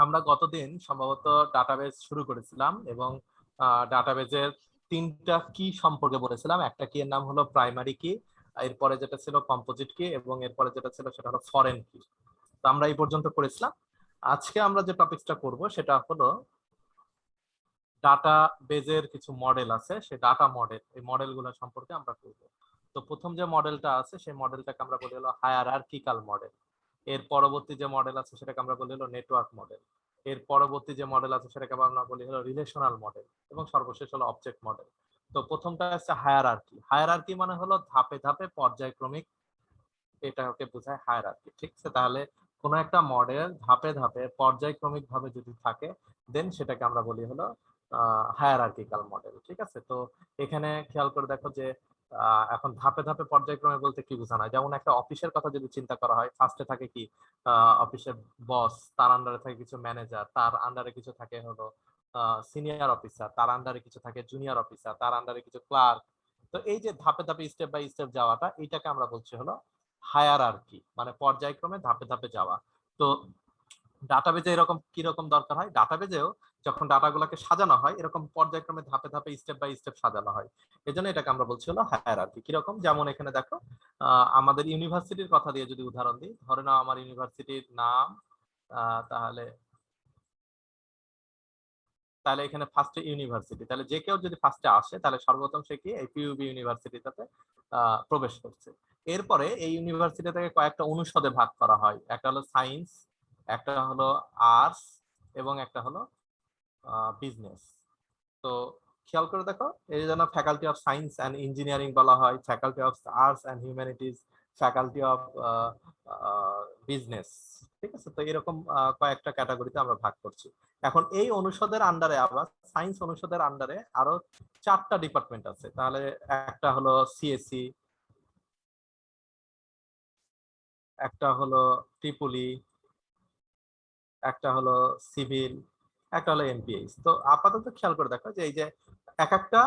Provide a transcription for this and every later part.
আমরা গতদিন সম্ভবত ডাটাবেজ শুরু করেছিলাম এবং ডাটাবেজের তিনটা কি সম্পর্কে বলেছিলাম। একটা কি এর নাম হলো প্রাইমারি কি, এরপরে যেটা ছিল কম্পোজিট কি, এবং এরপরে যেটা ছিল সেটা হলো ফরেন কি। তো আমরা এই পর্যন্ত করেছিলাম। আজকে আমরা যে টপিকটা করব সেটা হলো ডাটা বেজের কিছু মডেল আছে, সেই ডাটা মডেল, এই মডেলগুলো সম্পর্কে আমরা করব। তো প্রথম যে মডেলটা আছে সেই মডেলটাকে আমরা বলি হলো হায়ারার্কিক্যাল মডেল। এর পরবর্তী যে মডেল আছে সেটাকে আমরা বলি হলো নেটওয়ার্ক মডেল। এর পরবর্তী যে মডেল আছে সেটাকে আমরা বলি হলো রিলেশনাল মডেল, এবং সর্বশেষ হলো অবজেক্ট মডেল। তো প্রথমটা হচ্ছে হায়ারার্কি। হায়ারার্কি মানে হলো ধাপে ধাপে পর্যায়ক্রমিক, এটাকে বোঝায় হায়ারার্কি। ঠিক আছে, তাহলে কোনো একটা মডেল ধাপে ধাপে পর্যায়ক্রমিক ভাবে যদি থাকে দেন সেটাকে আমরা বলি হলো হায়ারার্কিক্যাল মডেল। ঠিক আছে, তো এখানে খেয়াল করে দেখো যে এখন ধাপে ধাপে পর্যায়ক্রমে বলতে কি বোঝানো হয়। যেমন একটা অফিসের কথা যদি চিন্তা করা হয়, ফার্স্টে থাকে কি অফিসের বস, তার আন্ডারে থাকে কিছু ম্যানেজার, তার আন্ডারে কিছু থাকে হলো সিনিয়র অফিসার, তার আন্ডারে কিছু থাকে জুনিয়র অফিসার, তার আন্ডারে কিছু ক্লার্ক। তো এই যে ধাপে ধাপে স্টেপ বাই স্টেপ যাওয়াটা, এইটাকে আমরা বলছি হলো হায়ারার্কি, মানে পর্যায়ক্রমে ধাপে ধাপে যাওয়া। তো ডাটাবেজে এরকম কি রকম দরকার হয়, ডাটাবেজেও যখন ডাটাগুলোকে সাজানো হয় এরকম পর্যায়ক্রমে ধাপে ধাপে স্টেপ বাই স্টেপ সাজানো হয়। এজন্য এটাকে আমরা বলছি হলো হায়ারার্কি। কিরকম, যেমন এখানে দেখো আমাদের ইউনিভার্সিটির কথা দিয়ে যদি উদাহরণ দিই, ধরে নাও আমার ইউনিভার্সিটির নাম, তাহলে তাহলে এখানে ফার্স্টে ইউনিভার্সিটি, তাহলে যে কেউ যদি ফার্স্টে আসে তাহলে সর্বপ্রথম সে কি এই পিইউবি ইউনিভার্সিটিতে প্রবেশ করছে। এরপরে এই ইউনিভার্সিটি থেকে কয়েকটা অনুষদে ভাগ করা হয়, একটা হলো সায়েন্স, একটা হলো আর্টস, এবং একটা হলো বিজনেস। তো খেয়াল করে দেখো, এই জন্য faculty of science and engineering বলা হয়, faculty of arts and humanities, faculty of business. ঠিক আছে, তো এরকম কয়েকটা ক্যাটাগরিতে আমরা ভাগ করছি। এখন এই অনুষদের আন্ডারে আবার সায়েন্স অনুষদের আন্ডারে আরো চারটা ডিপার্টমেন্ট আছে। তাহলে একটা হলো সিএসসি, একটা হলো ট্রিপলি, একটা হলো সিভিল, একটা হলো এমপিএইচ। তো আপাতত খেয়াল করে দেখো যে এই যে এক একটা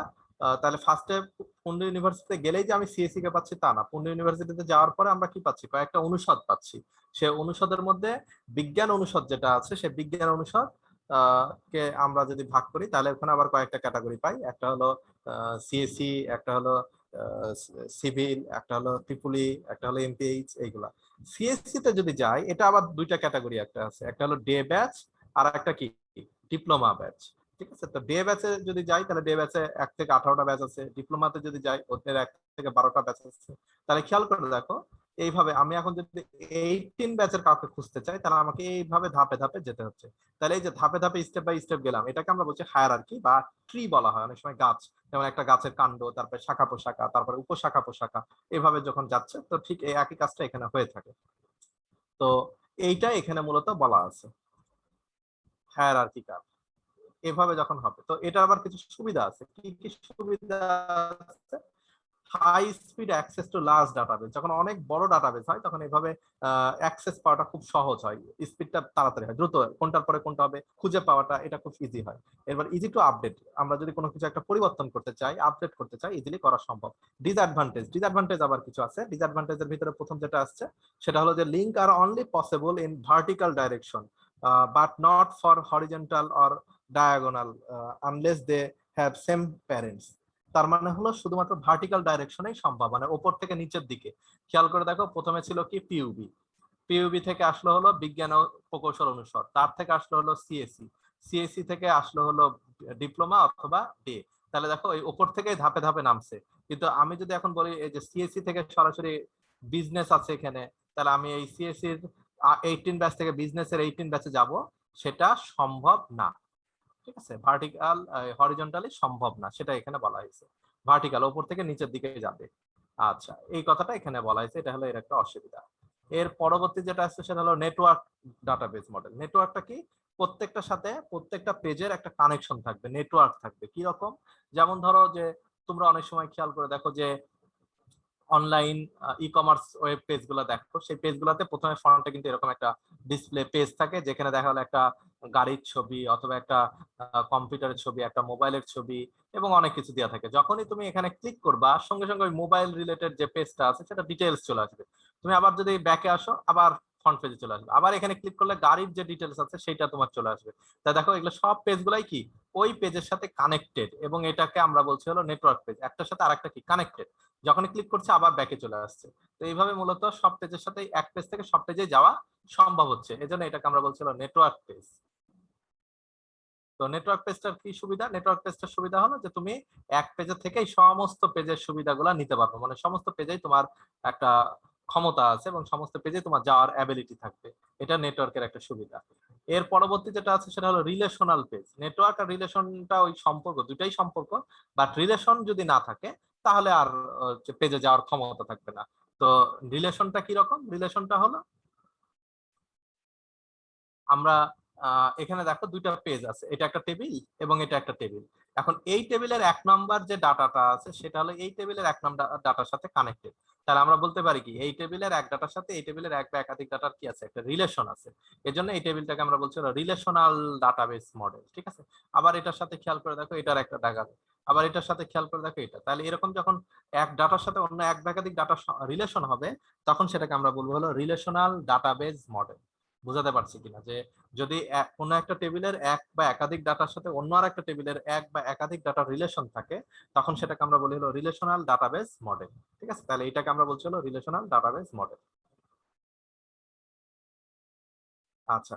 তাহলে ফার্স্টে পুন্ডু ইউনিভার্সিটিতে গেলেই যে আমি সিএসসি কে পাচ্ছি তা না, পুন্ডু ইউনিভার্সিটিতে যাওয়ার পরে আমরা কি পাচ্ছি, কয়েকটা অনুষদ পাচ্ছি। সে অনুষদের মধ্যে বিজ্ঞান অনুষদ যেটা আছে, সে বিজ্ঞান অনুষদ কে আমরা যদি ভাগ করি তাহলে ওখানে আবার কয়েকটা ক্যাটাগরি পাই। একটা হলো সিএসসি, একটা হলো সিভিল, একটা হলো ট্রিপলি, একটা হলো এমপিএইচ, এইগুলা। সিএসসি তে যদি যাই, এটা আবার দুইটা ক্যাটাগরি একটা আছে, একটা হলো ডে ব্যাচ আর একটা কি ডিপ্লোমা ব্যাচ। ঠিক আছে, তো ডে ব্যাচে যদি যাই তাহলে ডে ব্যাচে 1 থেকে 18টা ব্যাচ আছে, ডিপ্লোমাতে যদি যাই ওদের 1 থেকে 12টা ব্যাচ আছে। তাহলে খেয়াল করে দেখো, এইভাবে আমি এখন যদি 18 ব্যাচের কাউকে খুঁজতে চাই তাহলে আমাকে এইভাবে ধাপে ধাপে যেতে হচ্ছে। তাহলে এই যে ধাপে ধাপে স্টেপ বাই স্টেপ গেলাম, এটাকে আমরা বলছি হায়ারার্কি বা ট্রি বলা হয় অনেক সময়। গাছ, যেমন একটা গাছের কাণ্ড, তারপরে শাখা প্রশাখা, তারপরে উপশাখা প্রশাখা, এভাবে যখন যাচ্ছে, তো ঠিক এই একই কাজটা এখানে হয়ে থাকে। তো এইটা এখানে মূলত বলা আছে হায়ারার্কিক্যাল। এভাবে যখন হবে তো এটা আবার কিছু সুবিধা আছে। কি কি সুবিধা আছে? High speed access to large database, যখন অনেক বড় ডাটাবেস হয় তখন এইভাবে অ্যাক্সেস পাওয়াটা খুব সহজ হয়, স্পিডটা তাড়াতাড়ি হয়, দ্রুত, কোনটার পরে কোনটা হবে খুঁজে পাওয়াটা এটা খুব ইজি হয়। এবার ইজি টু আপডেট, আমরা যদি কোনো কিছু একটা পরিবর্তন করতে চাই, আপডেট করতে চাই, ইজিলি করা সম্ভব। ডিসঅ্যাডভান্টেজ, ডিসঅ্যাডভান্টেজ আবার কিছু আছে। ডিসঅ্যাডভান্টেজের ভিতরে প্রথম যেটা আসছে সেটা হলো যে link are only possible in vertical direction but not for horizontal or diagonal unless they have same parents. তার মানে হলো শুধুমাত্র ভার্টিক্যাল ডাইরেকশনেই সম্ভব, মানে ওপর থেকে নিচের দিকে। খেয়াল করে দেখো, প্রথমে ছিল কি পিইউবি, পিইউবি থেকে আসলো হলো বিজ্ঞান ও প্রকৌশল অনুষদ, তার থেকে আসলো হলো সিএসসি, সিএসসি থেকে আসলো হলো ডিপ্লোমা অথবা ডে। তাহলে দেখো এই ওপর থেকে ধাপে ধাপে নামছে। কিন্তু আমি যদি এখন বলি এই যে সিএসসি থেকে সরাসরি বিজনেস আছে এখানে, তাহলে আমি এই সিএসসির 18 ব্যাচ থেকে বিজনেসের 18 ব্যাচে যাব, সেটা সম্ভব না। ঠিক আছে, ভার্টিক্যাল হরিজন্টালি সম্ভব না, সেটা এখানে বলা হয়েছে। ভার্টিক্যাল উপর থেকে নিচের দিকে যাবে। আচ্ছা, এই কথাটা এখানে বলা হয়েছে, এটা হলো এর একটা অসুবিধা। এর পরবর্তী যেটা আছে সেটা হলো নেটওয়ার্ক ডাটাবেস মডেল। নেটওয়ার্কটা কি, প্রত্যেকটার সাথে প্রত্যেকটা পেজের একটা কানেকশন থাকবে, নেটওয়ার্ক থাকবে। কি রকম, যেমন ধরো যে তোমরা অনেক সময় খেয়াল করে দেখো যে online e commerce web page গুলো দেখো, সেই পেজ গুলাতে প্রথমে ফ্রন্টে কিন্তু এরকম একটা ডিসপ্লে পেজ থাকে, যেখানে দেখা গেলো একটা গাড়ির ছবি অথবা একটা কম্পিউটারের ছবি, একটা মোবাইলের ছবি, এবং অনেক কিছু দেওয়া থাকে। যখনই তুমি এখানে ক্লিক করবা সঙ্গে সঙ্গে ওই মোবাইল রিলেটেড যে পেজটা আছে সেটা ডিটেলস চলে আসবে। তুমি আবার যদি ব্যাকে আসো, আবার ফ্রন্ট পেজে চলে আসবে। আবার এখানে ক্লিক করলে গাড়ির যে ডিটেলস আছে সেটা তোমার চলে আসবে। তাই দেখো এগুলো সব পেজগুলাই কি ওই পেজের সাথে কানেক্টেড, এবং এটাকে আমরা বলছি হলো নেটওয়ার্ক পেজ। একটার সাথে আরেকটা কি কানেক্টেড, যখন ক্লিক করছে আবার ব্যাকে চলে আসছে। তো এইভাবে মূলত সব পেজের সাথে এক পেজ থেকে সব পেজে যাওয়া সম্ভব হচ্ছে, এজন্য এটাকে আমরা বলছি হলো নেটওয়ার্ক পেজ। তো নেটওয়ার্ক পেজটার কি সুবিধা? নেটওয়ার্ক পেজটার সুবিধা হলো যে তুমি এক পেজে থেকেই সমস্ত পেজের সুবিধাগুলো নিতে পারবে, মানে সমস্ত পেজেই তোমার একটা ক্ষমতা আছে এবং সমস্ত পেজে তোমার যাওয়ার অ্যাবিলিটি থাকবে। এটা নেটওয়ার্কের একটা সুবিধা। এর পরবর্তী যেটা আছে সেটা হলো রিলেশনাল পেজ। নেটওয়ার্ক আর রিলেশনটা ওই সম্পর্ক, দুটাই সম্পর্ক, বাট রিলেশন যদি না থাকে তাহলে আর পেজে যাওয়ার ক্ষমতা থাকবে না। তো রিলেশনটা কি রকম? রিলেশনটা হলো আমরা এখানে দেখো দুইটা পেজ আছে, এটা একটা টেবিল এবং এটা একটা টেবিল। এখন এই টেবিলের এক নাম্বার যে ডাটাটা আছে সেটা হলো এই টেবিলের এক নাম্বার ডাটার সাথে কানেক্টেড। তাহলে আমরা বলতে পারি কি এই টেবিলের এক ডাটার সাথে এই টেবিলের এক বা একাধিক ডাটার কি আছে, একটা রিলেশন আছে। এজন্য এই টেবিলটাকে আমরা বলছি রিলেশনাল ডাটাবেস মডেল, ঠিক আছে। আবার এটার সাথে খেয়াল করে দেখো এটার একটা ডাটা, আবার এটার সাথে খেয়াল করে দেখো এটা। তাহলে এরকম যখন এক ডাটার সাথে অন্য এক বা একাধিক ডাটা রিলেশন হবে তখন সেটাকে আমরা বলবো হলো রিলেশনাল ডাটাবেস মডেল। বুঝাতে পারছি কিনা যে যদি কোনো একটা টেবিলের এক বা একাধিক ডাটার সাথে অন্য আর একটা টেবিলের এক বা একাধিক ডাটা রিলেশন থাকে তখন সেটাকে আমরা বলি হলো রিলেশনাল ডাটাবেস মডেল, ঠিক আছে। তাহলে এটাকে আমরা বলছি হলো রিলেশনাল ডাটাবেস মডেল। আচ্ছা,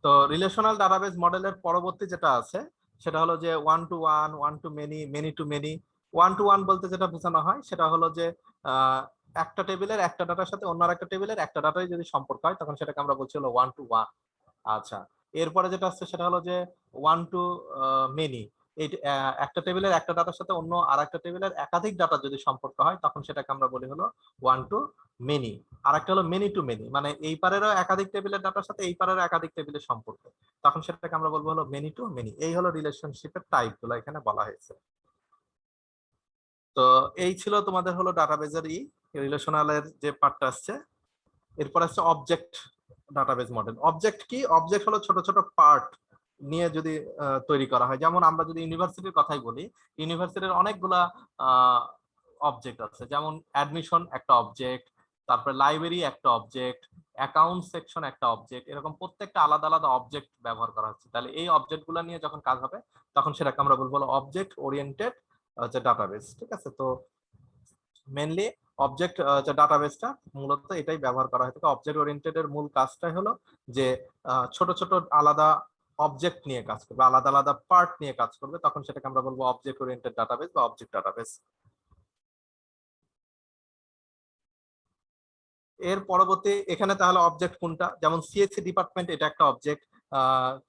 তো রিলেশনাল ডাটাবেস মডেলের পরবর্তী যেটা আছে সেটা হলো যে one to one, one to many, many to many. One to one বলতে যেটা বোঝানো হয় সেটা হলো যে একটা টেবিলের একটা ডাটার সাথে অন্য একটা টেবিলের একটা ডাটাই যদি সম্পর্ক হয় তখন সেটাকে আমরা বলছি হলো ওয়ান টু ওয়ান। আচ্ছা, এরপরে যেটা আসছে সেটা হলো যে ওয়ান টু মেনি। এই একটা টেবিলের একটা ডাটার সাথে অন্য আর একটা টেবিলের একাধিক ডাটা যদি সম্পর্ক হয় তখন সেটাকে আমরা বলি হলো ওয়ান টু মেনি। আর একটা হলো মেনি টু মেনি, মানে এই পারেরও একাধিক টেবিলের ডাটার সাথে এই পারেরও একাধিক টেবিলের সম্পর্ক, তখন সেটাকে আমরা বলবো হলো মেনি টু মেনি। এই হলো রিলেশনশিপের টাইপ গুলো এখানে বলা হয়েছে। তো এই ছিল তোমাদের হলো ডাটাবেজের রিলেশনালের যে পার্টটা আসছে। এরপর আসছে অবজেক্ট ডাটাবেজ মডেল। অবজেক্ট কি? অবজেক্ট হলো ছোট ছোট পার্ট নিয়ে যদি তৈরি করা হয়। যেমন আমরা যদি ইউনিভার্সিটির কথাই বলি, ইউনিভার্সিটির অনেকগুলা অবজেক্ট আছে, যেমন অ্যাডমিশন একটা অবজেক্ট, তারপরে লাইব্রেরি একটা অবজেক্ট, অ্যাকাউন্ট সেকশন একটা অবজেক্ট, এরকম প্রত্যেকটা আলাদা আলাদা অবজেক্ট ব্যবহার করা হচ্ছে। তাহলে এই অবজেক্টগুলো নিয়ে যখন কাজ হবে তখন সেটাকে আমরা বলবো অবজেক্ট ওরিয়েন্টেড হচ্ছে ডাটাবেস, ঠিক আছে। তো মেনলি অবজেক্ট যে ডাটাবেসটা মূলত এটাই ব্যবহার করা হয় থাকে। অবজেক্ট ওরিয়েন্টেড এর মূল কাজটাই হলো যে ছোট ছোট আলাদা অবজেক্ট নিয়ে কাজ করবে, আলাদা আলাদা পার্ট নিয়ে কাজ করবে, তখন সেটাকে আমরা বলবো অবজেক্ট ওরিয়েন্টেড ডাটাবেস বা অবজেক্ট ডাটাবেস। এর পরবর্তী এখানে তাহলে অবজেক্ট কোনটা? যেমন সিএসসি ডিপার্টমেন্ট এটা একটা অবজেক্ট,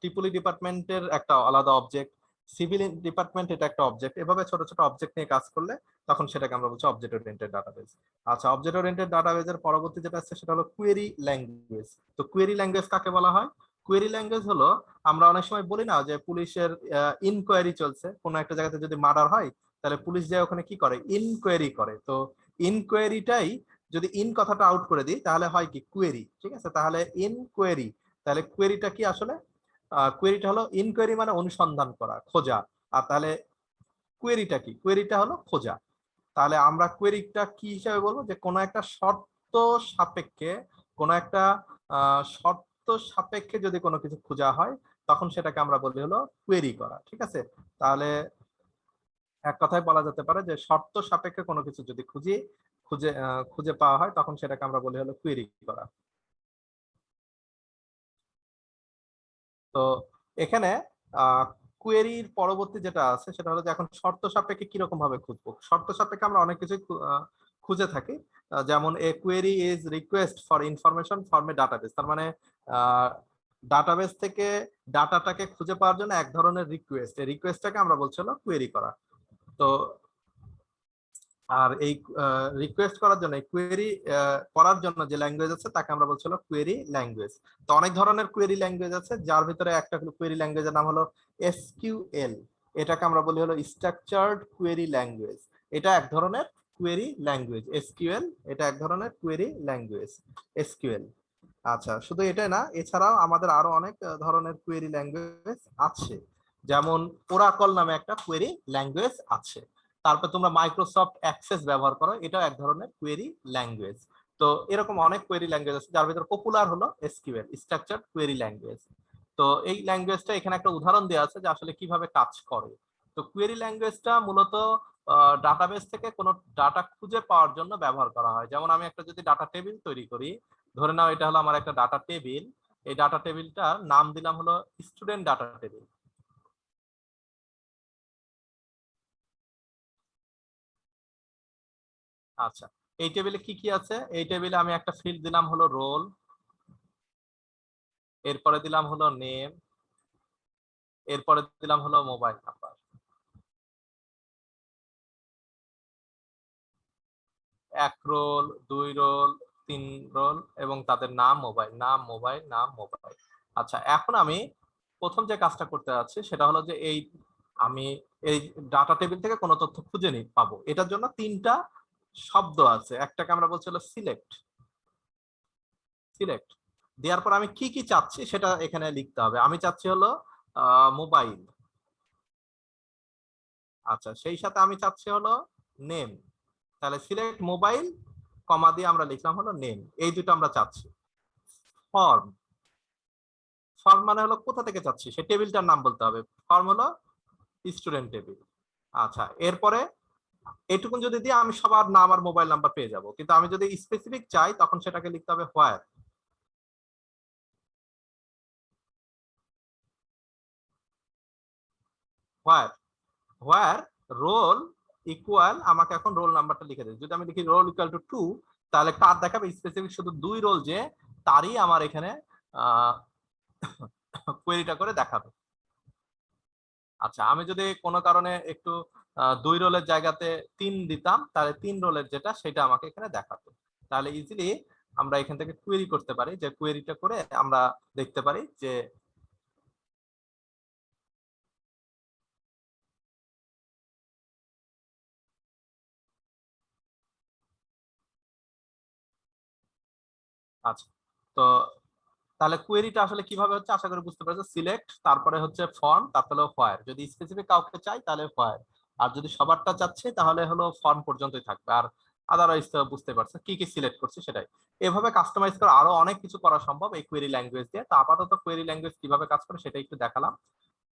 ট্রিপলি ডিপার্টমেন্টের একটা আলাদা অবজেক্ট, সিভিল ডিপার্টমেন্ট এটা একটা অবজেক্ট। এভাবে ছোট ছোট অবজেক্ট নিয়ে কাজ করলে তখন সেটাকে আমরা বলছি অবজেক্ট ওরিয়েন্টেড ডাটাবেস। আচ্ছা, অবজেক্ট ওরিয়েন্টেড ডাটাবেসের পরবর্তী যেটা আছে সেটা হলো কোয়েরি ল্যাঙ্গুয়েজ। তো কোয়েরি ল্যাঙ্গুয়েজ কাকে বলা হয়? কোয়েরি ল্যাঙ্গুয়েজ হলো, আমরা অনেক সময় বলি না যে পুলিশের ইনকোয়ারি চলছে, কোনো একটা জায়গাতে যদি মার্ডার হয় তাহলে পুলিশ যায় ওখানে কি করে? ইনকোয়ারি করে। তো ইনকোয়ারিটাই যদি ইন কথাটা আউট করে দিই তাহলে হয় কি কোয়েরি, ঠিক আছে। তাহলে ইনকোয়ারি, তাহলে কোয়েরিটা কি আসলে? কোয়েরিটা হলো ইনকোয়ারি মানে অনুসন্ধান করা, খোঁজা। আর তাহলে কোয়েরিটা কি? কোয়েরিটা হলো খোঁজা। তাহলে আমরা কোয়েরিটা কি হিসাবে বলবো? যে কোনো একটা শর্ত সাপেক্ষে, কোনো একটা শর্ত সাপেক্ষে যদি কোনো কিছু খোঁজা হয় তখন সেটাকে আমরা বলি হলো কোয়েরি করা, ঠিক আছে। তাহলে এক কথায় বলা যেতে পারে যে শর্ত সাপেক্ষে কোনো কিছু যদি খুঁজে পাওয়া হয় তখন সেটাকে আমরা বলি হলো কোয়েরি করা। তো এখানে কোয়েরির পরবর্তী যেটা আছে সেটা হলো যে এখন শর্ত সাপেক্ষে কিরকম ভাবে খুঁজবো। শর্ত সাপেক্ষে আমরা অনেক কিছু খুঁজে থাকি, যেমন a query is request for information from a database. তার মানে ডাটাবেস থেকে ডাটাটাকে খুঁজে পাওয়ার জন্য এক ধরনের রিকোয়েস্ট, এই রিকোয়েস্টটাকে আমরা বলছি হলো কোয়েরি করা। তো আর এই রিকোয়েস্ট করার জন্য কোয়েরি করার জন্য যে ল্যাঙ্গুয়েজ আছে তাকে আমরা বলছি হলো কোয়েরি ল্যাঙ্গুয়েজ। তো অনেক ধরনের কোয়েরি ল্যাঙ্গুয়েজ আছে, যার ভিতরে একটা কোয়েরি ল্যাঙ্গুয়েজের নাম হলো এসকিউএল। এটাকে আমরা বলি হলো স্ট্রাকচার্ড কোয়েরি ল্যাঙ্গুয়েজ। এটা এক ধরনের কোয়েরি ল্যাঙ্গুয়েজ। এসকিউএল এটা এক ধরনের কোয়েরি ল্যাঙ্গুয়েজ, এসকিউএল। আচ্ছা, শুধু এটা না, এছাড়াও আমাদের আরো অনেক ধরনের কোয়েরি ল্যাঙ্গুয়েজ আছে, যেমন ওরাকল নামে একটা কোয়েরি ল্যাঙ্গুয়েজ আছে। তারপর তোমরা মাইক্রোসফট অ্যাক্সেস ব্যবহার করো, এটাও এক ধরনের কোয়েরি ল্যাঙ্গুয়েজ। তো এরকম অনেক কোয়েরি ল্যাঙ্গুয়েজ আছে, যার ভিতরে পপুলার হলো এসকিউএল, স্ট্রাকচার্ড কোয়েরি ল্যাঙ্গুয়েজ। তো এই ল্যাঙ্গুয়েজটা এখানে একটা উদাহরণ দেওয়া আছে যে আসলে কিভাবে কাজ করে। তো কোয়েরি ল্যাঙ্গুয়েজটা মূলত ডাটাবেস থেকে কোনো ডাটা খুঁজে পাওয়ার জন্য ব্যবহার করা হয়। যেমন আমি একটা যদি ডাটা টেবিল তৈরি করি, ধরে নাও এটা হলো আমার একটা ডাটা টেবিল, এই ডাটা টেবিলটার নাম দিলাম হলো স্টুডেন্ট ডাটা টেবিল। আচ্ছা, এই টেবিলে কি কি আছে? এই টেবিলে আমি একটা ফিল্ড দিলাম হলো রোল, এরপরে দিলাম হলো নেম, এরপরে দিলাম হলো মোবাইল নাম্বার। এক রোল, দুই রোল, তিন রোল এবং তাদের নাম, মোবাইল নাম, মোবাইল নাম, মোবাইল। আচ্ছা, এখন আমি প্রথম যে কাজটা করতে যাচ্ছি সেটা হলো যে আমি এই ডাটা টেবিল থেকে কোনো তথ্য খুঁজে পাবো। এটার জন্য তিনটা শব্দ আছে, একটাকে আমরা বলছি হলো সিলেক্ট। সিলেক্ট দেওয়ার পর আমি কি কি চাচ্ছি সেটা এখানে লিখতে হবে। আমি চাচ্ছি হলো মোবাইল। আচ্ছা, সেই সাথে আমি চাচ্ছি হলো নেম। তাহলে সিলেক্ট মোবাইল কমা দিয়ে আমরা লিখলাম হলো নেম, এই দুটো আমরা চাচ্ছি। ফর্ম, ফর্ম মানে হলো কোথা থেকে চাচ্ছি সেই টেবিলটার নাম বলতে হবে। ফর্ম হলো স্টুডেন্ট টেবিল। আচ্ছা, এরপরে এটুকুন যদি দিয়ে আমি সবার নাম আর মোবাইল নাম্বার পেয়ে যাব, কিন্তু আমি যদি স্পেসিফিক চাই তখন সেটাকে লিখতে হবে হোয়ার। হোয়ার, হোয়ার রোল ইকুয়াল, আমাকে এখন রোল নাম্বারটা লিখে দেবে। যদি আমি লিখি রোল ইকুয়াল টু 2, তাহলে কার দেখাবে? স্পেসিফিক শুধু 2 রোল যে, তারই আমার এখানে কোয়েরিটা করে দেখাবে। আচ্ছা, আমি যদি কোনো কারণে একটু 2 রোলের জায়গাতে 3 দিতাম, তাহলে 3 রোলের যেটা সেটা আমাকে এখানে দেখাতো। তাহলে ইজিলি আমরা এখান থেকে কোয়েরি করতে পারি, যে কোয়েরিটা করে আমরা দেখতে পারি যে আচ্ছা। তো তাহলে কোয়েরিটা আসলে কিভাবে হচ্ছে আশা করি বুঝতে পারছো। সিলেক্ট, তারপরে হচ্ছে ফর্ম, তারপরে হোয়ার। যদি স্পেসিফিক কাউকে চাই তাহলে হোয়ার, আর যদি সবারটা চাচ্ছে তাহলে হলো ফর্ম পর্যন্তই থাকবে। আর আদারওয়াইজ তো বুঝতে পারছো কি কি সিলেক্ট করছি সেটাই। এভাবে কাস্টমাইজ করে আরো অনেক কিছু করা সম্ভব এই কোয়েরি ল্যাঙ্গুয়েজ দিয়ে। তো আপাতত কোয়েরি ল্যাঙ্গুয়েজ কিভাবে কাজ করে সেটা একটু দেখালাম।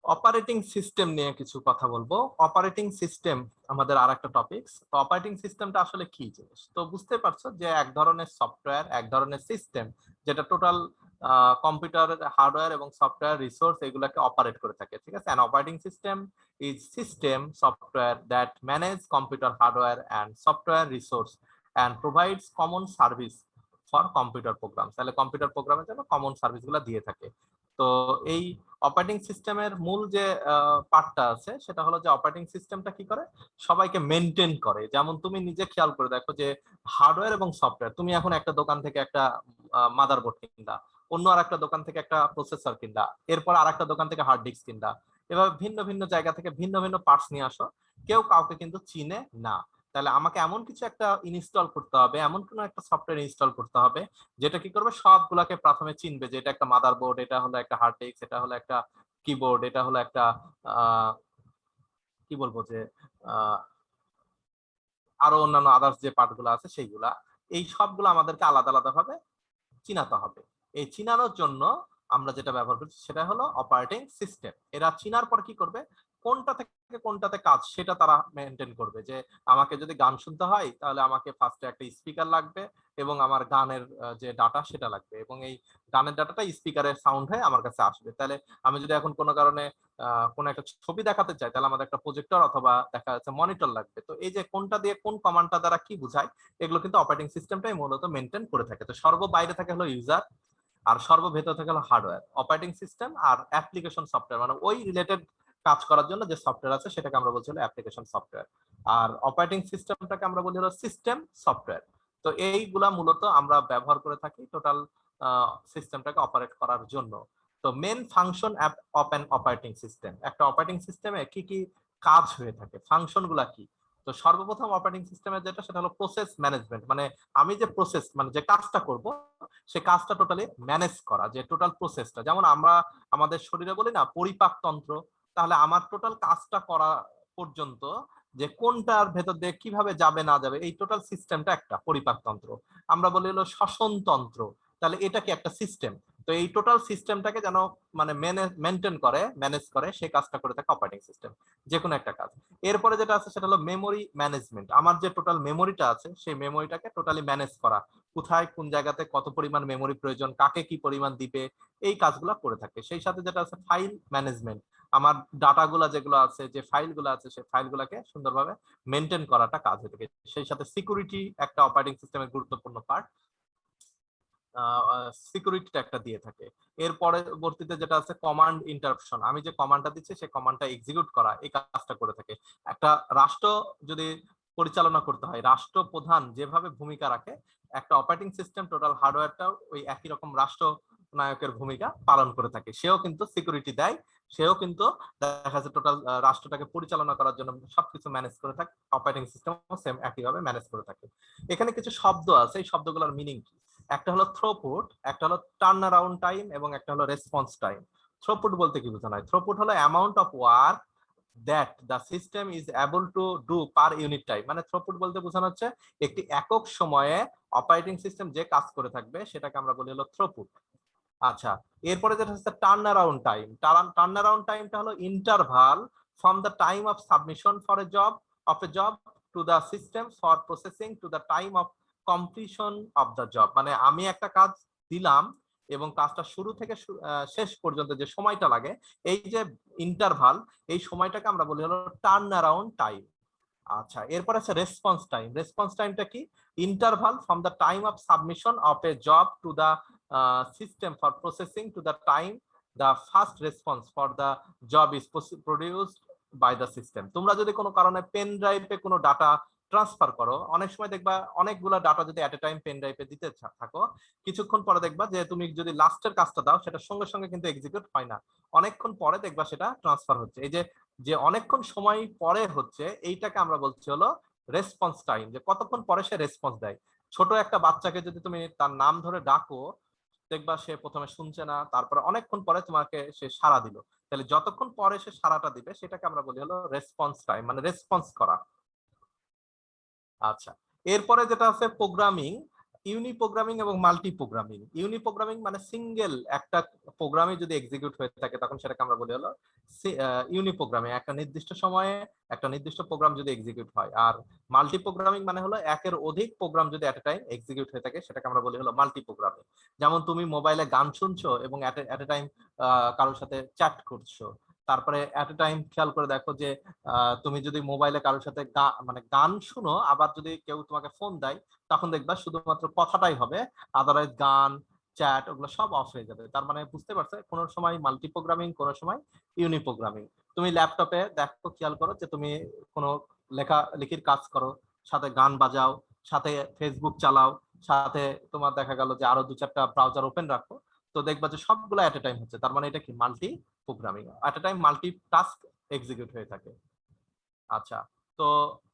অপারেটিং সিস্টেম নিয়ে কিছু কথা বলবো। অপারেটিং সিস্টেম আমাদের আর একটা টপিকস। তো অপারেটিং সিস্টেমটা আসলে কি জিনিস তো বুঝতে পারছো, যে এক ধরনের সফটওয়্যার, এক ধরনের সিস্টেম, যেটা টোটাল কম্পিউটার হার্ডওয়্যার এবং সফটওয়্যার রিসোর্স এগুলোকে অপারেট করে থাকে, ঠিক আছে। An operating system is system software that manage computer hardware and software resource and provides common service for computer program. তাহলে কম্পিউটার প্রোগ্রামের জন্য কমন সার্ভিসগুলো দিয়ে থাকে। তো এই অপারেটিং সিস্টেমের মূল যে পার্টটা আছে সেটা হলো যে অপারেটিং সিস্টেমটা কি করে, সবাইকে মেনটেন করে। যেমন তুমি নিজে খেয়াল করে দেখো যে হার্ডওয়্যার এবং সফটওয়্যার, তুমি এখন একটা দোকান থেকে একটা মাদারবোর্ড কিনলা, অন্য আর একটা দোকান থেকে একটা প্রসেসর কিনলা, এরপর আর একটা দোকান থেকে হার্ড ডিস্ক কিনলা, এভাবে ভিন্ন ভিন্ন জায়গা থেকে ভিন্ন ভিন্ন পার্টস নিয়ে আসো, কেউ কাউকে কিন্তু চিনে না। তাহলে আমাকে এমন কিছু একটা ইনস্টল করতে হবে, এমন কোনো একটা সফটওয়্যার ইনস্টল করতে হবে যেটা কি করবে, সবগুলাকে প্রথমে চিনবে, যে এটা একটা মাদারবোর্ড, এটা হলো একটা হার্ড ডিস্ক, এটা হলো একটা কিবোর্ড, এটা হলো একটা আহ কি বলবো যে আহ আরো অন্যান্য আদার্স যে পার্ট গুলো আছে সেইগুলা, এই সবগুলো আমাদেরকে আলাদা আলাদা ভাবে চিনাতে হবে। এই চিনানোর জন্য আমরা যেটা ব্যবহার করছি সেটা হলো অপারেটিং সিস্টেম। এরা চিনার পর কি করবে, কোনটা থেকে কোনটাতে কাজ সেটা তারা মেনটেন করবে। যে আমাকে যদি গান শুনতে হয় তাহলে আমাকে ফার্স্টে একটা স্পিকার লাগবে এবং আমার গানের যে ডাটা সেটা লাগবে, এবং এই গানের ডাটাটা স্পিকারের সাউন্ড হয়ে আমার কাছে আসবে। তাহলে আমি যদি এখন কোনো কারণে কোনো একটা ছবি দেখাতে চাই তাহলে আমাদের একটা প্রজেক্টর অথবা দেখা যাচ্ছে মনিটর লাগবে। তো এই যে কোনটা দিয়ে কোন কমান্ডটা দ্বারা কি বোঝায়, এগুলো কিন্তু অপারেটিং সিস্টেমটাই মূলত মেনটেন করে থাকে। তো সর্ব বাইরে থাকে হলো ইউজার, আর সর্বভেতর থাকে হলো হার্ডওয়্যার। অপারেটিং সিস্টেম আর অ্যাপ্লিকেশন সফটওয়্যার মানে ওই রিলেটেড কাজ করার জন্য যে সফটওয়্যার আছে সেটাকে আমরা বলছি হলো অ্যাপ্লিকেশন সফটওয়্যার, আর অপারেটিং সিস্টেমটাকে আমরা বলি হলো সিস্টেম সফটওয়্যার। তো এইগুলা মূলত আমরা ব্যবহার করে থাকি টোটাল সিস্টেমটাকে অপারেট করার জন্য। তো main function of an operating system, একটা অপারেটিং সিস্টেমে কি কি কাজ হয়ে থাকে, ফাংশন গুলা কি। তো সর্বপ্রথম অপারেটিং সিস্টেমের যেটা সেটা হলো প্রসেস ম্যানেজমেন্ট, মানে আমি যে প্রসেস মানে যে কাজটা করব সে কাজটা টোটালি ম্যানেজ করা, যে টোটাল প্রসেসটা। যেমন আমরা আমাদের শরীরে বলি না পরিপাক তন্ত্র, তাহলে আমার টোটাল কাজটা করা পর্যন্ত যে কোনটার ভেতর দিয়ে কিভাবে যাবে না যাবে, এই টোটাল সিস্টেমটা একটা পরিপাকতন্ত্র। আমরা বলি হলো শ্বসনতন্ত্র। তাহলে এটা কি একটা সিস্টেম? তো এই টোটাল সিস্টেমটাকে যেন মানে মেনটেন করে, ম্যানেজ করে, সেই কাজটা করে থাকে অপারেটিং সিস্টেম, যে কোনো একটা কাজ। এরপরে যেটা আছে সেটা হলো মেমোরি ম্যানেজমেন্ট। আমার যে টোটাল মেমোরিটা আছে সেই মেমোরিটাকে টোটালি ম্যানেজ করা, কোথায় কোন জায়গাতে কত পরিমাণ মেমোরি প্রয়োজন, কাকে কি পরিমাণ দিবে, এই কাজগুলো করে থাকে। সেই সাথে যেটা আছে ফাইল ম্যানেজমেন্ট, আমার ডাটাগুলা যেগুলো আছে, যে ফাইলগুলো আছে, সেই ফাইলগুলোকে সুন্দরভাবে মেনটেন করাটা কাজ হয়ে থাকে। সেই সাথে সিকিউরিটি একটা অপারেটিং সিস্টেমের গুরুত্বপূর্ণ পার্ট, সিকিউরিটিটা একটা দিয়ে থাকে। এর পরবর্তীতে যেটা আছে কমান্ড ইন্টারাপশন, আমি যে কমান্ডটা দিচ্ছি সেই কমান্ডটা এক্সিকিউট করা, এই কাজটা করে থাকে। একটা রাষ্ট্র যদি পরিচালনা করতে হয়, রাষ্ট্রপ্রধান যেভাবে ভূমিকা রাখে, একটা অপারেটিং সিস্টেম টোটাল হার্ডওয়্যারটাও ওই একই রকম রাষ্ট্র নায়কের ভূমিকা পালন করে থাকে। সেও কিন্তু সিকিউরিটি দেয়, সেও কিন্তু দেখা যাচ্ছে টোটাল রাষ্ট্রটাকে পরিচালনা করার জন্য সবকিছু ম্যানেজ করে থাকে। অপারেটিং সিস্টেম সেম একইভাবে ম্যানেজ করে থাকে। এখানে কিছু শব্দ আছে, এই শব্দগুলোর মিনিং কি? একটা হলো থ্রোপুট, একটা হলো টার্ন অ্যারাউন্ড টাইম, এবং একটা হলো রেসপন্স টাইম। থ্রোপুট বলতে কি বোঝানো হয়? থ্রোপুট হলো amount of work that the system is able to do per unit time. মানে থ্রোপুট বলতে বোঝানো হচ্ছে একটি একক সময়ে অপারেটিং সিস্টেম যে কাজ করে থাকবে সেটাকে আমরা বলি হলো থ্রোপুট। আচ্ছা, এরপরে যেটা হচ্ছে turn around time. Turn around টাইমটা হলো interval from the time of submission for a job to the system for processing to the time of completion of the job. মানে আমি একটা কাজ দিলাম এবং কাজটা শুরু থেকে শেষ পর্যন্ত যে সময়টা লাগে, এই যে ইন্টারভাল, এই সময়টাকে আমরা বলি হলো টার্ন অ্যারাউন্ড টাইম। আচ্ছা, এরপর আছে রেসপন্স টাইম। রেসপন্স টাইমটা কি? Interval from the time of submission of a job to the system for processing to the time the first response for the job is produced by the system. তোমরা যদি কোনো কারণে pen ড্রাইভে কোনো data transfer করো, অনেক সময় দেখবা অনেকগুলো ডাটা যদি এট এ টাইম পেন ড্রাইভে দিতে থাকো, কিছুক্ষণ পরে দেখবা যে তুমি যদি লাস্টের কাজটা দাও সেটা সঙ্গে সঙ্গে কিন্তু এক্সিকিউট হয় না, অনেকক্ষণ পরে দেখবা সেটা ট্রান্সফার হচ্ছে। এই যে যে অনেকক্ষণ সময় পরে হচ্ছে, এইটাকে আমরা বলছি হলো রেসপন্স টাইম, যে কতক্ষণ পরে সে রেসপন্স দেয়। ছোট একটা বাচ্চাকে যদি তুমি তার নাম ধরে ডাকো, দেখবা সে প্রথমে শুনছে না, তারপরে অনেকক্ষণ পরে তোমাকে সে সাড়া দিল। তাহলে যতক্ষণ পরে সে সাড়াটা দিবে সেটাকে আমরা বলি হলো রেসপন্স টাইম, মানে রেসপন্স করা। আচ্ছা, এরপরে যেটা আছে প্রোগ্রামিং, ইউনি প্রোগ্রামিং এবং মাল্টি প্রোগ্রামিং। ইউনি প্রোগ্রামিং মানে সিঙ্গেল একটা প্রোগ্রামে যদি এক্সিকিউট হয়ে থাকে তখন সেটাকে আমরা বলি হলো ইউনি প্রোগ্রামিং, একটা নির্দিষ্ট সময়ে একটা নির্দিষ্ট প্রোগ্রাম যদি এক্সিকিউট হয়। আর মাল্টি প্রোগ্রামিং মানে হলো একের অধিক প্রোগ্রাম যদি এট এ টাইম এক্সিকিউট হয়ে থাকে সেটাকে আমরা বলি হলো মাল্টি প্রোগ্রামিং। যেমন তুমি মোবাইলে গান শুনছো এবং এট এ টাইম কারোর সাথে চ্যাট করছো। তারপরে এট এ টাইম খেয়াল করে দেখো যে তুমি যদি মোবাইলে কারোর সাথে মানে গান শুনো, আবার যদি কেউ তোমাকে ফোন দেয় তখন দেখবা শুধুমাত্র কথাটাই হবে, আদারওয়াইজ গান, চ্যাট ওগুলো সব অফ হয়ে যাবে। তার মানে বুঝতে পারছো, কোনো সময় মাল্টি প্রোগ্রামিং, কোনো সময় ইউনি প্রোগ্রামিং। তুমি ল্যাপটপে দেখো, খেয়াল করো যে তুমি কোনো লেখালেখির কাজ করো, সাথে গান বাজাও, সাথে ফেসবুক চালাও, সাথে তোমার দেখা গেল যে আরো দু চারটা ব্রাউজার ওপেন রাখো, তো দেখবা যে সবগুলো এট এ টাইম হচ্ছে। তার মানে এটা কি? মাল্টি প্রোগ্রামিং, এট এ টাইম মাল্টি টাস্ক এক্সিকিউট হয়ে থাকে। আচ্ছা, তো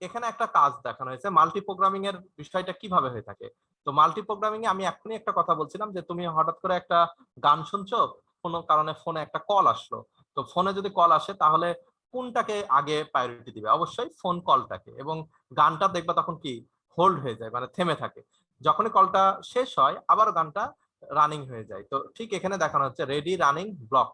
এখানে একটা কাজ দেখানো হয়েছে মাল্টি প্রোগ্রামিং এর বিষয়টা কিভাবে হয়ে থাকে। তো মাল্টি প্রোগ্রামিং এ আমি এখনই একটা কথা বলছিলাম যে তুমি হঠাৎ করে একটা গান শুনছো, কোনো কারণে ফোনে একটা কল আসলো। তো ফোনে যদি কল আসে তাহলে কোনটাকে আগে প্রায়োরিটি দিবে? অবশ্যই ফোন কলটাকে। এবং গানটা দেখবা তখন কি হোল্ড হয়ে যায়, মানে থেমে থাকে। যখনই কলটা শেষ হয় আবার গানটা রানিং হয়ে যায়। তো ঠিক এখানে দেখানো হচ্ছে রেডি, রানিং, ব্লক।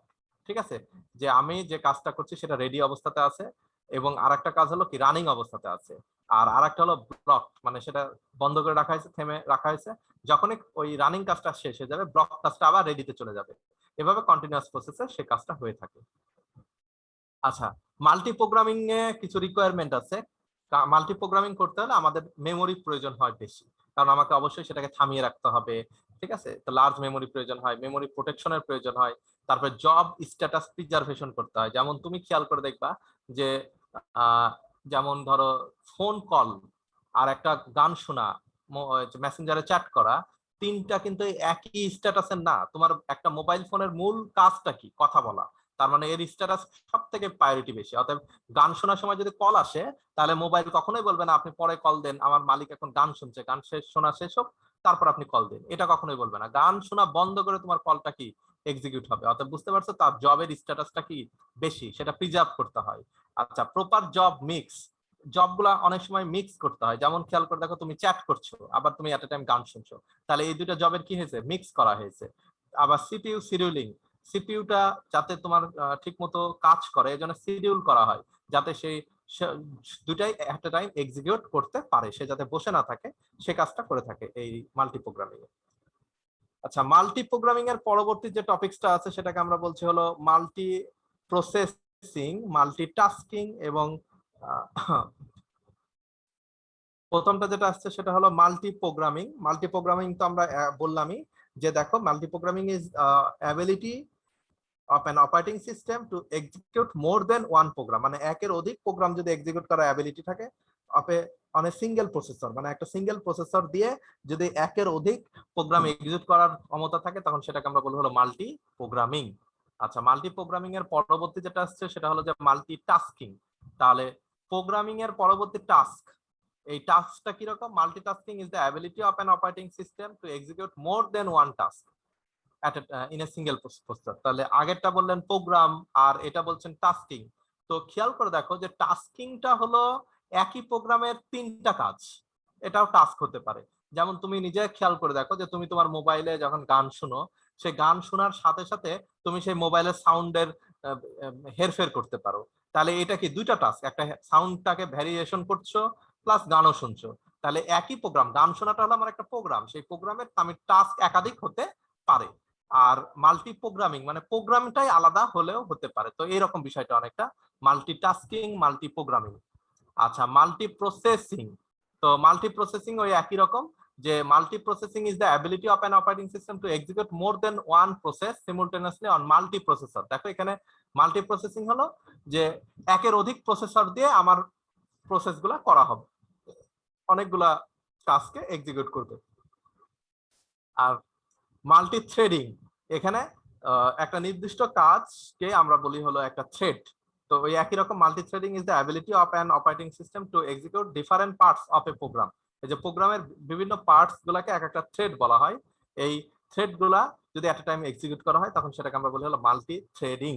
ঠিক আছে, যে আমি যে কাজটা করছি সেটা রেডি অবস্থাতে আছে, এবং আরেকটা কাজ হলো কি রানিং অবস্থাতে আছে, আর আরেকটা হলো ব্লক, মানে সেটা বন্ধ করে রাখা হয়েছে, থেমে রাখা হয়েছে। যখনই ওই রানিং কাজটা শেষ হয়ে যাবে ব্লক কাজটা আবার রেডিতে চলে যাবে। এভাবে কন্টিনিউয়াস প্রসেসে সে কাজটা হয়ে থাকে। আচ্ছা, মাল্টি প্রোগ্রামিং এ কিছু রিকোয়ারমেন্ট আছে। মাল্টি প্রোগ্রামিং করতে হলে আমাদের মেমোরি প্রয়োজন হয় বেশি, কারণ আমাকে অবশ্যই সেটাকে থামিয়ে রাখতে হবে। ঠিক আছে, তো লার্জ মেমোরি প্রয়োজন হয়, মেমোরি প্রোটেকশনের প্রয়োজন হয়। তারপরে জব স্ট্যাটাস প্রিজার্ভেশন করতে হয়। যেমন তুমি খেয়াল করে দেখবা যে আহ, যেমন ধরো ফোন কল আর একটা গান শোনা, মেসেঞ্জারে চ্যাট করা, তিনটা কিন্তু একই স্ট্যাটাসের না। তোমার একটা মোবাইল ফোনের মূল কাজটা কি? কথা বলা। তার মানে এর স্ট্যাটাস সব থেকে প্রায়োরিটি বেশি। অতএব গান শোনার সময় যদি কল আসে তাহলে মোবাইল কখনোই বলবে না আপনি পরে কল দেন, আমার মালিক এখন গান শুনছে, গান শেষ শোনা শেষ হোক তারপর আপনি কল দিন, এটা কখনোই বলবে না। গান শোনা বন্ধ করে তোমার কলটা কি এক্সিকিউট হবে। অতএব বুঝতে পারছো তার জবের স্ট্যাটাসটা কি বেশি, সেটা প্রিজার্ভ করতে হয়। আচ্ছা, প্রপার জব মিক্স, জবগুলা অনেক সময় মিক্স করতে হয়, যেমন খেয়াল করে দেখো তুমি চ্যাট করছো আবার তুমি এট এ টাইম গান শুনছো, তাহলে এই দুইটা জবের কি হয়েছে, মিক্স করা হয়েছে। আবার সিপিইউ শিডিউলিং, সিপিইউটা যাতে তোমার ঠিক মতো কাজ করে এই জন্য শিডিউল করা হয়, যাতে সেই দুইটাই এট এ টাইম এক্সিকিউট করতে পারে, সে যাতে বসে না থাকে, সে কাজটা করে থাকে এই মাল্টি প্রোগ্রামিং এ। আচ্ছা, মাল্টি প্রোগ্রামিং এর পরবর্তী যে টপিকসটা আছে সেটাকে আমরা বলছি হলো মাল্টি প্রসেসিং, মাল্টিটাস্কিং এবং প্রথমটা যেটা আসছে সেটা হলো মাল্টি প্রোগ্রামিং। মাল্টি প্রোগ্রামিং তো আমরা বললামই যে দেখো multi programming is ability of an operating system to execute more than one program, মানে একের অধিক প্রোগ্রাম যদি এক্সিকিউট করার অ্যাবিলিটি থাকে অন এ সিঙ্গেল প্রসেসর, মানে একটা সিঙ্গেল প্রসেসর দিয়ে যদি একের অধিক প্রোগ্রাম এক্সিকিউট করার ক্ষমতা থাকে তখন সেটাকে আমরা বলবো হলো মাল্টি প্রোগ্রামিং। আচ্ছা, মাল্টি প্রোগ্রামিং এর পরবর্তী যেটা আসছে সেটা হলো যে মাল্টি টাস্কিং। তাহলে প্রোগ্রামিং এর পরবর্তী টাস্ক, এই টাস্কটা কি রকম, multitasking is the ability of an operating system to execute more than one task in a single processor. তাহলে আগেরটা বললেন প্রোগ্রাম আর এটা বলছেন টাস্কিং। তো খেয়াল করে দেখো যে টাস্কিংটা হলো একই প্রোগ্রামের তিনটা কাজ, এটাও টাস্ক হতে পারে। যেমন তুমি নিজে খেয়াল করে দেখো যে তুমি তোমার মোবাইলে যখন গান শুনো, সেই গান শোনার সাথে সাথে তুমি সেই মোবাইলের সাউন্ডের হেরফের করতে পারো। তাহলে এটা কি দুইটা টাস্ক, একটা সাউন্ডটাকে ভ্যারিয়েশন করছো প্লাস গানও শুনছো। তাহলে একই প্রোগ্রাম, গান শোনাটা হলো আমার একটা প্রোগ্রাম, সেই প্রোগ্রামের আমি টাস্ক একাধিক হতে পারে। আর মাল্টি প্রোগ্রামিং মানে প্রোগ্রামটাই আলাদা হলেও হতে পারে। তো এইরকম বিষয়টা অনেকটা মাল্টিটাস্কিং, মাল্টি প্রোগ্রামিং। আচ্ছা, মাল্টি প্রসেসিং। তো মাল্টি প্রসেসিং ওই একই রকম, যে multi processing is the ability of an operating system to execute more than one process simultaneously on multi processor. দেখো এখানে মাল্টি প্রসেসিং হলো যে একের অধিক প্রসেসর দিয়ে আমার প্রসেসগুলো করা হবে, অনেকগুলা টাস্কে এক্সিকিউট করবে। আর মাল্টি থ্রেডিং, এখানে একটা নির্দিষ্ট কাজকে আমরা বলি হলো একটা থ্রেড। তো ওই একই রকম multi threading is the ability of an operating system to execute different parts of a program. এই যে প্রোগ্রামের বিভিন্ন পার্টস গুলাকে এক একটা থ্রেড বলা হয়, এই থ্রেড গুলা যদি এট এ টাইম এক্সিকিউট করা হয় তখন সেটাকে আমরা বলি হলো মাল্টি থ্রেডিং।